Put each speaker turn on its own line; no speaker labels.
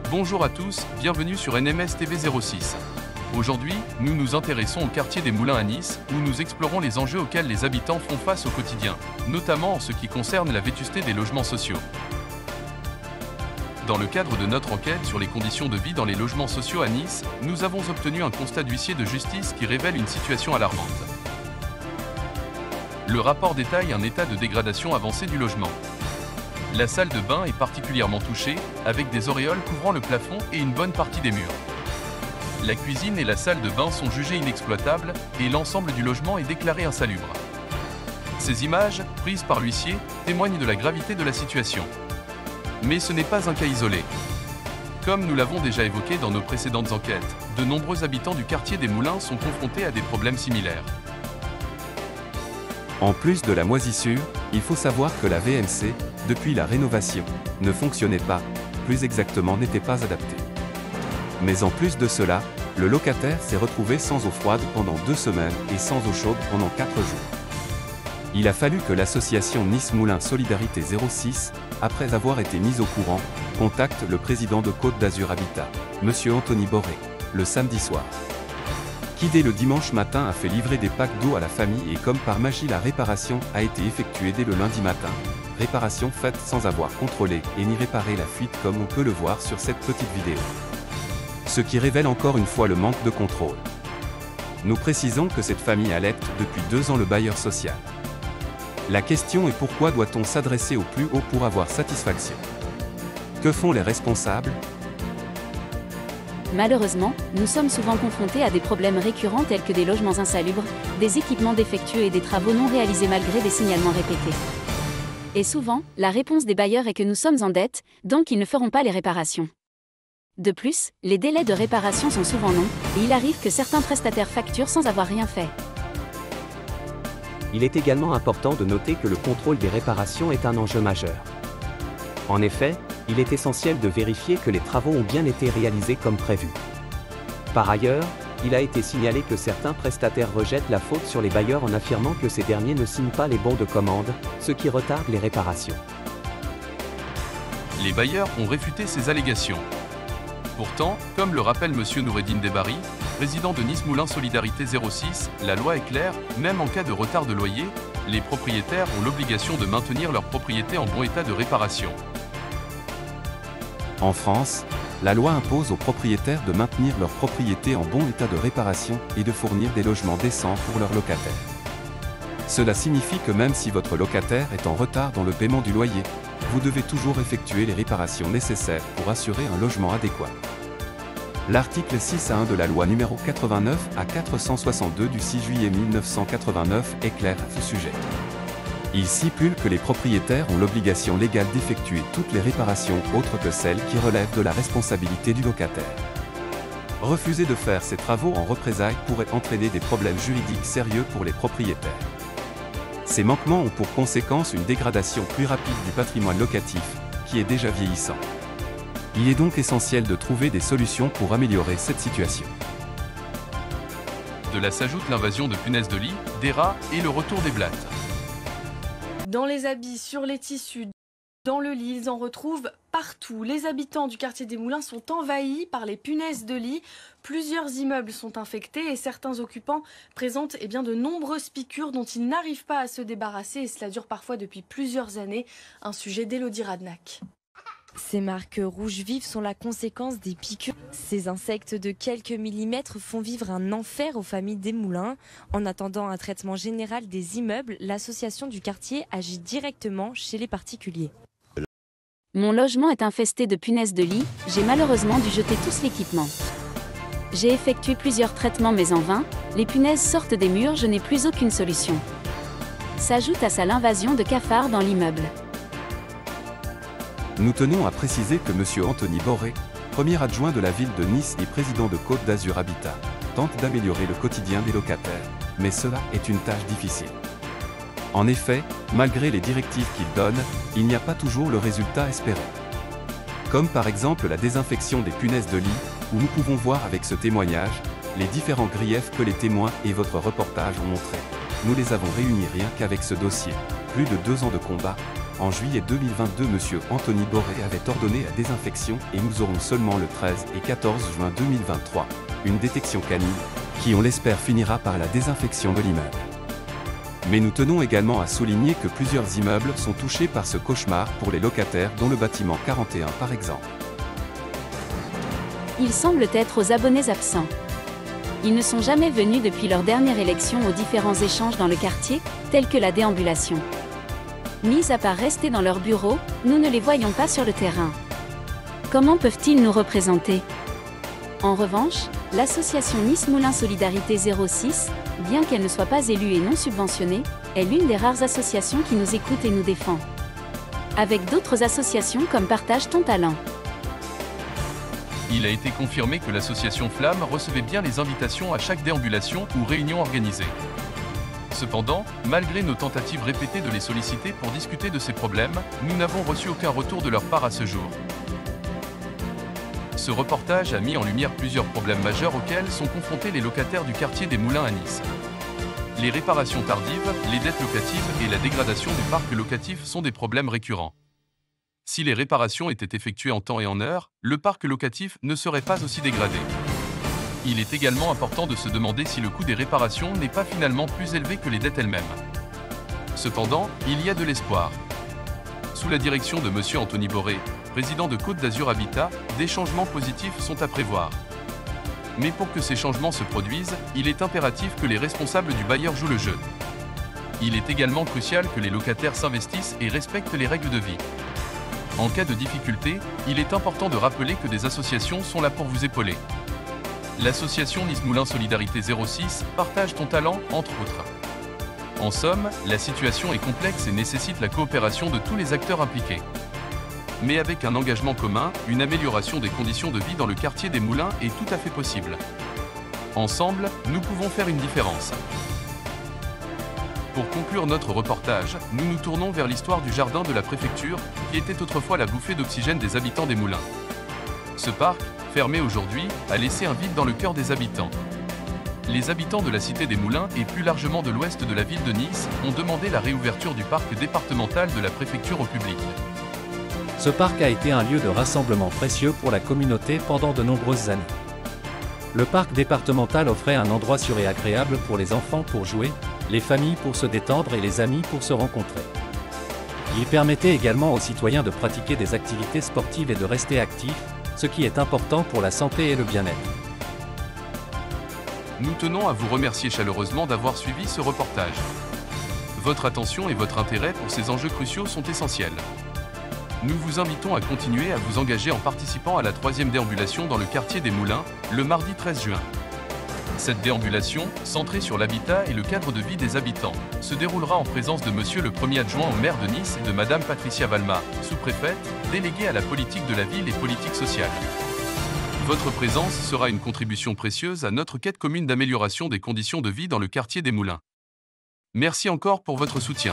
Bonjour à tous, bienvenue sur NMS TV 06. Aujourd'hui, nous nous intéressons au quartier des Moulins à Nice, où nous explorons les enjeux auxquels les habitants font face au quotidien, notamment en ce qui concerne la vétusté des logements sociaux. Dans le cadre de notre enquête sur les conditions de vie dans les logements sociaux à Nice, nous avons obtenu un constat d'huissier de justice qui révèle une situation alarmante. Le rapport détaille un état de dégradation avancé du logement. La salle de bain est particulièrement touchée, avec des auréoles couvrant le plafond et une bonne partie des murs. La cuisine et la salle de bain sont jugées inexploitables et l'ensemble du logement est déclaré insalubre. Ces images, prises par l'huissier, témoignent de la gravité de la situation. Mais ce n'est pas un cas isolé. Comme nous l'avons déjà évoqué dans nos précédentes enquêtes, de nombreux habitants du quartier des Moulins sont confrontés à des problèmes similaires.
En plus de la moisissure, il faut savoir que la VMC, depuis la rénovation, ne fonctionnait pas, plus exactement n'était pas adaptée. Mais en plus de cela, le locataire s'est retrouvé sans eau froide pendant 2 semaines et sans eau chaude pendant 4 jours. Il a fallu que l'association Nice Moulins Solidarité 06, après avoir été mise au courant, contacte le président de Côte d'Azur Habitat, Monsieur Anthony Boré, le samedi soir. Qui dès le dimanche matin a fait livrer des packs d'eau à la famille et comme par magie la réparation a été effectuée dès le lundi matin. Réparation faite sans avoir contrôlé et ni réparé la fuite comme on peut le voir sur cette petite vidéo. Ce qui révèle encore une fois le manque de contrôle. Nous précisons que cette famille alerte depuis 2 ans le bailleur social. La question est pourquoi doit-on s'adresser au plus haut pour avoir satisfaction? Que font les responsables?
Malheureusement, nous sommes souvent confrontés à des problèmes récurrents tels que des logements insalubres, des équipements défectueux et des travaux non réalisés malgré des signalements répétés. Et souvent, la réponse des bailleurs est que nous sommes en dette, donc ils ne feront pas les réparations. De plus, les délais de réparation sont souvent longs, et il arrive que certains prestataires facturent sans avoir rien fait.
Il est également important de noter que le contrôle des réparations est un enjeu majeur. En effet, il est essentiel de vérifier que les travaux ont bien été réalisés comme prévu. Par ailleurs, il a été signalé que certains prestataires rejettent la faute sur les bailleurs en affirmant que ces derniers ne signent pas les bons de commande, ce qui retarde les réparations.
Les bailleurs ont réfuté ces allégations. Pourtant, comme le rappelle M. Noureddine Debari, président de Nice Moulins Solidarité 06, la loi est claire, même en cas de retard de loyer, les propriétaires ont l'obligation de maintenir leur propriété en bon état de réparation.
En France, la loi impose aux propriétaires de maintenir leur propriété en bon état de réparation et de fournir des logements décents pour leurs locataires. Cela signifie que même si votre locataire est en retard dans le paiement du loyer, vous devez toujours effectuer les réparations nécessaires pour assurer un logement adéquat. L'article 6A1 de la loi numéro 89 à 462 du 6 juillet 1989 est clair à ce sujet. Il stipule que les propriétaires ont l'obligation légale d'effectuer toutes les réparations autres que celles qui relèvent de la responsabilité du locataire. Refuser de faire ces travaux en représailles pourrait entraîner des problèmes juridiques sérieux pour les propriétaires. Ces manquements ont pour conséquence une dégradation plus rapide du patrimoine locatif, qui est déjà vieillissant. Il est donc essentiel de trouver des solutions pour améliorer cette situation.
De là s'ajoute l'invasion de punaises de lit, des rats et le retour des blattes.
Dans les habits, sur les tissus, dans le lit, ils en retrouvent partout. Les habitants du quartier des Moulins sont envahis par les punaises de lit. Plusieurs immeubles sont infectés et certains occupants présentent de nombreuses piqûres dont ils n'arrivent pas à se débarrasser et cela dure parfois depuis plusieurs années. Un sujet d'Élodie Radnac.
Ces marques rouges vives sont la conséquence des piqûres. Ces insectes de quelques millimètres font vivre un enfer aux familles des Moulins. En attendant un traitement général des immeubles, l'association du quartier agit directement chez les particuliers.
Mon logement est infesté de punaises de lit, j'ai malheureusement dû jeter tout l'équipement. J'ai effectué plusieurs traitements mais en vain, les punaises sortent des murs, je n'ai plus aucune solution. S'ajoute à ça l'invasion de cafards dans l'immeuble.
Nous tenons à préciser que M. Anthony Boré, premier adjoint de la ville de Nice et président de Côte d'Azur Habitat, tente d'améliorer le quotidien des locataires, mais cela est une tâche difficile. En effet, malgré les directives qu'il donne, il n'y a pas toujours le résultat espéré. Comme par exemple la désinfection des punaises de lit, où nous pouvons voir avec ce témoignage, les différents griefs que les témoins et votre reportage ont montrés. Nous les avons réunis rien qu'avec ce dossier. Plus de 2 ans de combat, En juillet 2022, M. Anthony Boré avait ordonné la désinfection et nous aurons seulement le 13 et 14 juin 2023 une détection canine, qui on l'espère finira par la désinfection de l'immeuble. Mais nous tenons également à souligner que plusieurs immeubles sont touchés par ce cauchemar pour les locataires, dont le bâtiment 41 par exemple.
Ils semblent être aux abonnés absents. Ils ne sont jamais venus depuis leur dernière élection aux différents échanges dans le quartier, tels que la déambulation. Mis à part rester dans leur bureau, nous ne les voyons pas sur le terrain. Comment peuvent-ils nous représenter? En revanche, l'association Nice Moulins Solidarité 06, bien qu'elle ne soit pas élue et non subventionnée, est l'une des rares associations qui nous écoute et nous défend. Avec d'autres associations comme Partage ton talent.
Il a été confirmé que l'association Flamme recevait bien les invitations à chaque déambulation ou réunion organisée. Cependant, malgré nos tentatives répétées de les solliciter pour discuter de ces problèmes, nous n'avons reçu aucun retour de leur part à ce jour. Ce reportage a mis en lumière plusieurs problèmes majeurs auxquels sont confrontés les locataires du quartier des Moulins à Nice. Les réparations tardives, les dettes locatives et la dégradation du parc locatif sont des problèmes récurrents. Si les réparations étaient effectuées en temps et en heure, le parc locatif ne serait pas aussi dégradé. Il est également important de se demander si le coût des réparations n'est pas finalement plus élevé que les dettes elles-mêmes. Cependant, il y a de l'espoir. Sous la direction de M. Anthony Boré, président de Côte d'Azur Habitat, des changements positifs sont à prévoir. Mais pour que ces changements se produisent, il est impératif que les responsables du bailleur jouent le jeu. Il est également crucial que les locataires s'investissent et respectent les règles de vie. En cas de difficulté, il est important de rappeler que des associations sont là pour vous épauler. L'association Nice Moulins Solidarité 06 partage ton talent, entre autres. En somme, la situation est complexe et nécessite la coopération de tous les acteurs impliqués. Mais avec un engagement commun, une amélioration des conditions de vie dans le quartier des Moulins est tout à fait possible. Ensemble, nous pouvons faire une différence. Pour conclure notre reportage, nous nous tournons vers l'histoire du jardin de la préfecture, qui était autrefois la bouffée d'oxygène des habitants des Moulins. Ce parc, fermé aujourd'hui, a laissé un vide dans le cœur des habitants. Les habitants de la cité des Moulins et plus largement de l'ouest de la ville de Nice ont demandé la réouverture du parc départemental de la préfecture au public.
Ce parc a été un lieu de rassemblement précieux pour la communauté pendant de nombreuses années. Le parc départemental offrait un endroit sûr et agréable pour les enfants pour jouer, les familles pour se détendre et les amis pour se rencontrer. Il permettait également aux citoyens de pratiquer des activités sportives et de rester actifs, ce qui est important pour la santé et le bien-être.
Nous tenons à vous remercier chaleureusement d'avoir suivi ce reportage. Votre attention et votre intérêt pour ces enjeux cruciaux sont essentiels. Nous vous invitons à continuer à vous engager en participant à la 3e déambulation dans le quartier des Moulins, le mardi 13 juin. Cette déambulation, centrée sur l'habitat et le cadre de vie des habitants, se déroulera en présence de Monsieur le Premier adjoint au maire de Nice et de Madame Patricia Valma, sous-préfète, déléguée à la politique de la ville et politique sociale. Votre présence sera une contribution précieuse à notre quête commune d'amélioration des conditions de vie dans le quartier des Moulins. Merci encore pour votre soutien.